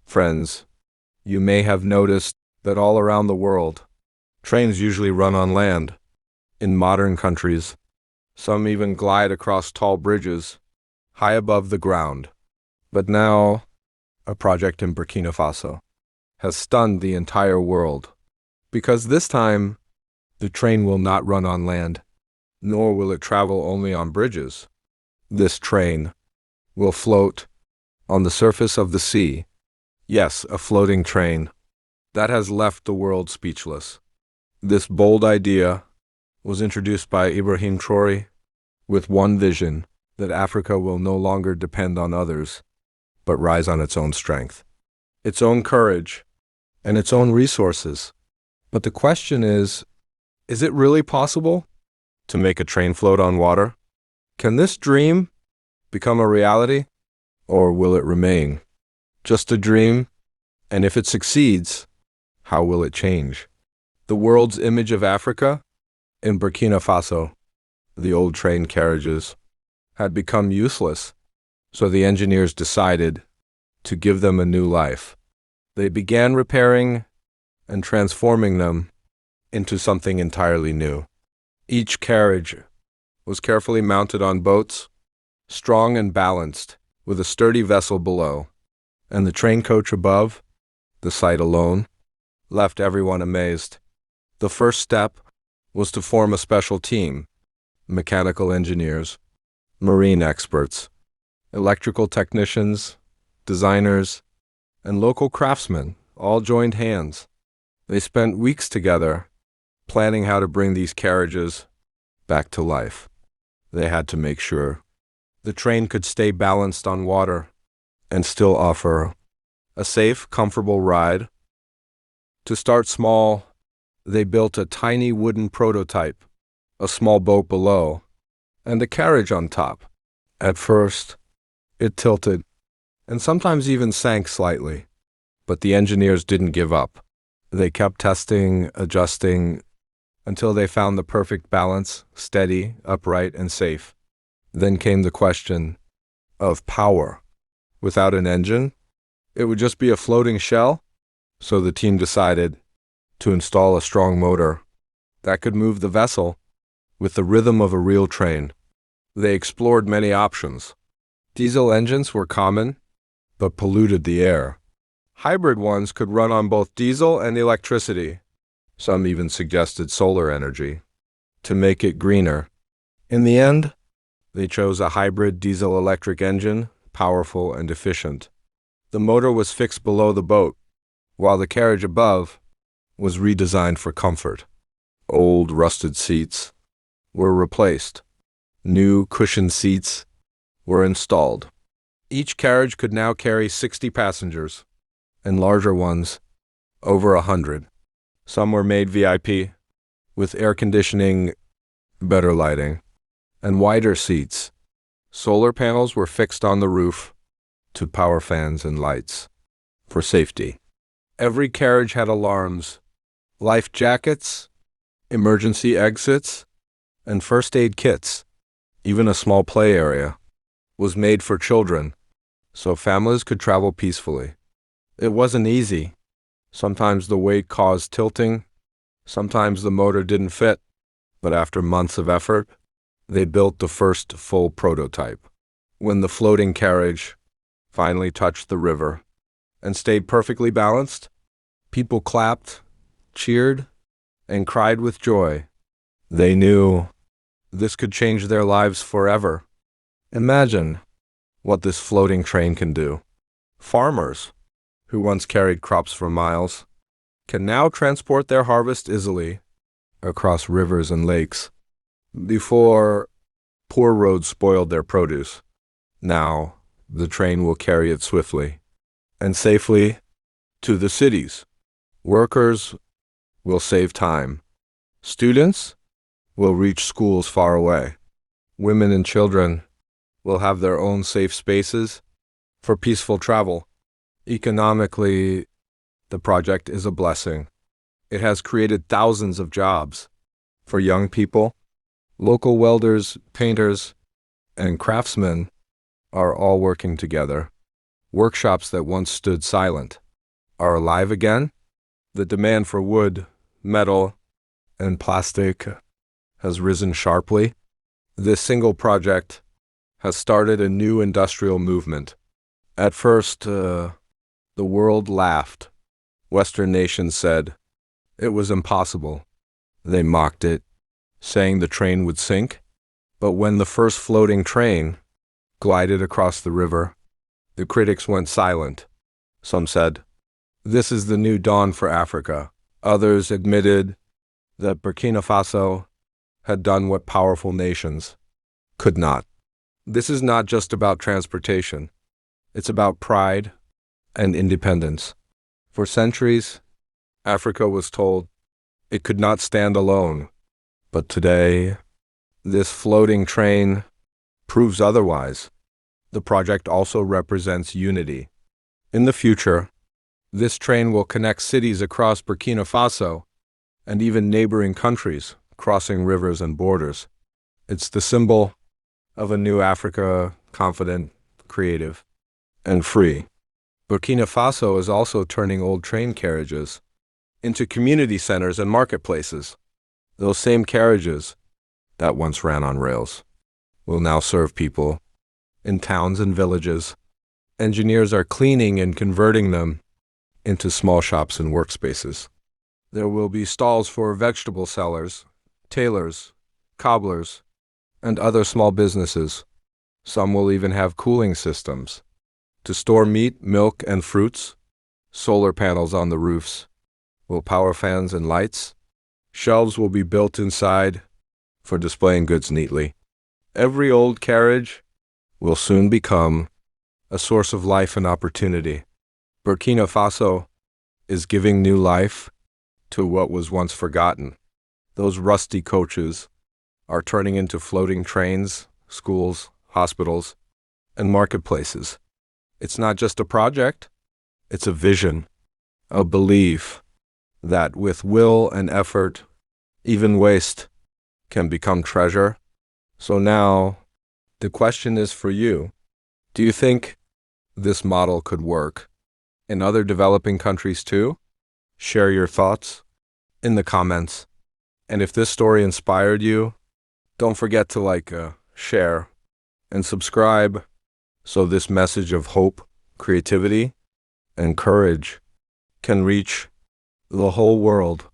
Friends, you may have noticed that all around the world, trains usually run on land. In modern countries, some even glide across tall bridges, high above the ground. But now, a project in Burkina Faso has stunned the entire world, because this time, the train will not run on land, nor will it travel only on bridges. This train will float on the surface of the sea. Yes, a floating train. That has left the world speechless. This bold idea was introduced by Ibrahim Traoré with one vision, that Africa will no longer depend on others, but rise on its own strength, its own courage, and its own resources. But the question is it really possible to make a train float on water? Can this dream become a reality, or will it remain just a dream? And if it succeeds, how will it change the world's image of Africa? In Burkina Faso, the old train carriages had become useless, so the engineers decided to give them a new life. They began repairing and transforming them into something entirely new. Each carriage was carefully mounted on boats, strong and balanced, with a sturdy vessel below, and the train coach above. The sight alone left everyone amazed. The first step was to form a special team: mechanical engineers, marine experts, electrical technicians, designers, and local craftsmen all joined hands. They spent weeks together planning how to bring these carriages back to life. They had to make sure the train could stay balanced on water and still offer a safe, comfortable ride. To start small, they built a tiny wooden prototype, a small boat below, and a carriage on top. At first, it tilted, and sometimes even sank slightly. But the engineers didn't give up. They kept testing, adjusting, until they found the perfect balance, steady, upright, and safe. Then came the question of power. Without an engine, it would just be a floating shell. So the team decided to install a strong motor that could move the vessel with the rhythm of a real train. They explored many options. Diesel engines were common, but polluted the air. Hybrid ones could run on both diesel and electricity. Some even suggested solar energy to make it greener. In the end, they chose a hybrid diesel-electric engine, powerful and efficient. The motor was fixed below the boat, while the carriage above was redesigned for comfort. Old, rusted seats were replaced. New cushioned seats were installed. Each carriage could now carry 60 passengers, and larger ones over 100. Some were made VIP, with air conditioning, better lighting, and wider seats. Solar panels were fixed on the roof to power fans and lights for safety. Every carriage had alarms, life jackets, emergency exits, and first aid kits. Even a small play area was made for children, so families could travel peacefully. It wasn't easy. Sometimes the weight caused tilting, sometimes the motor didn't fit, but after months of effort, they built the first full prototype. When the floating carriage finally touched the river and stayed perfectly balanced, people clapped, cheered, and cried with joy. They knew this could change their lives forever. Imagine what this floating train can do. Farmers, who once carried crops for miles, can now transport their harvest easily across rivers and lakes. Before, poor roads spoiled their produce. Now, the train will carry it swiftly and safely to the cities. Workers will save time. Students will reach schools far away. Women and children will have their own safe spaces for peaceful travel. Economically, the project is a blessing. It has created thousands of jobs for young people. Local welders, painters, and craftsmen are all working together. Workshops that once stood silent are alive again. The demand for wood, metal, and plastic has risen sharply. This single project has started a new industrial movement. At first, the world laughed. Western nations said it was impossible. They mocked it, saying the train would sink. But when the first floating train glided across the river, the critics went silent. Some said, "This is the new dawn for Africa." Others admitted that Burkina Faso had done what powerful nations could not. This is not just about transportation. It's about pride and independence. For centuries, Africa was told it could not stand alone. But today, this floating train proves otherwise. The project also represents unity. In the future, this train will connect cities across Burkina Faso and even neighboring countries, crossing rivers and borders. It's the symbol of a new Africa, confident, creative, and free. Burkina Faso is also turning old train carriages into community centers and marketplaces. Those same carriages that once ran on rails will now serve people in towns and villages. Engineers are cleaning and converting them into small shops and workspaces. There will be stalls for vegetable sellers, tailors, cobblers, and other small businesses. Some will even have cooling systems to store meat, milk, and fruits. Solar panels on the roofs will power fans and lights. Shelves will be built inside for displaying goods neatly. Every old carriage will soon become a source of life and opportunity. Burkina Faso is giving new life to what was once forgotten. Those rusty coaches are turning into floating trains, schools, hospitals, and marketplaces. It's not just a project, it's a vision, a belief that with will and effort, even waste can become treasure. So now, the question is for you. Do you think this model could work in other developing countries too? Share your thoughts in the comments. And if this story inspired you, don't forget to share, and subscribe so this message of hope, creativity, and courage can reach the whole world.